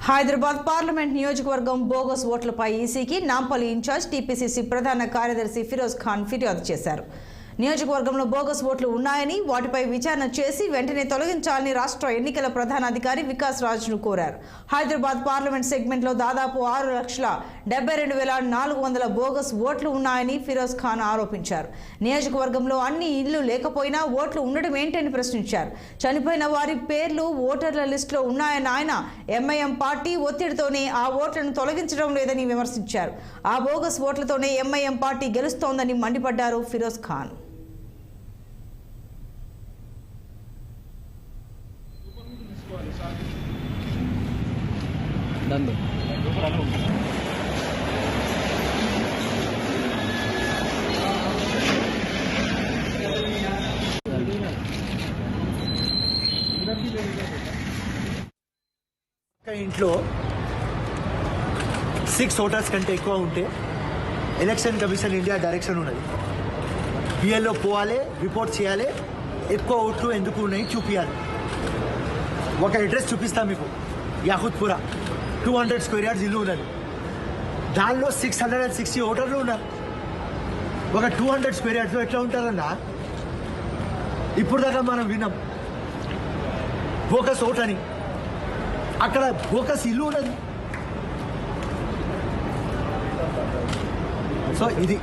Hyderabad parliament నియోజకవర్గం bogus ఓట్లపై ఈసీకి Nampally incharge TPCC ప్రధాన కార్యదర్శి ఫిరోజ్ ఖాన్ ఫిర్యాదు చేశారు. నియోజకవర్గంలో బోగస్ ఓట్లు ఉన్నాయని వాటిపై విచారణ చేసి వెంటనే తొలగించాలని రాష్ట్ర ఎన్నికల ప్రధాన అధికారి వికాస్ రాజ్ను కోరారు. హైదరాబాద్ పార్లమెంట్ సెగ్మెంట్లో దాదాపు 6,72,400 బోగస్ ఓట్లు ఉన్నాయని ఫిరోజ్ ఖాన్ ఆరోపించారు. నియోజకవర్గంలో అన్ని ఇళ్లు లేకపోయినా ఓట్లు ఉండడం ఏంటని ప్రశ్నించారు. చనిపోయిన వారి పేర్లు ఓటర్ల లిస్టులో ఉన్నాయని ఆయన ఎంఐఎం పార్టీ ఒత్తిడితోనే ఆ ఓట్లను తొలగించడం లేదని విమర్శించారు. ఆ బోగస్ ఓట్లతోనే ఎంఐఎం పార్టీ గెలుస్తోందని మండిపడ్డారు ఫిరోజ్ ఖాన్. ఇంట్లో 6 ఓటర్స్ కంటే ఎక్కువ ఉంటే ఎలక్షన్ కమిషన్ ఇండియా డైరెక్షన్ ఉన్నది. బిఎల్ఓ పోవాలి, రిపోర్ట్ చేయాలి, ఎక్కువ ఓట్లు ఎందుకు ఉన్నాయి చూపించాలి. ఒక అడ్రస్ చూపిస్తాం మీకు, యాహుద్పురా 200 స్క్వేర్ యార్డ్స్ ఇల్లు ఉన్నది. దానిలో 660 ఓటర్లు ఉన్నారు. ఒక 200 స్క్వేర్ యార్డ్స్లో ఎట్లా ఉంటారన్నా? ఇప్పుడు దాకా మనం విన్నాం బోకస్ ఓట్ అని, అక్కడ బోకస్ ఇల్లు ఉన్నది. సో ఇది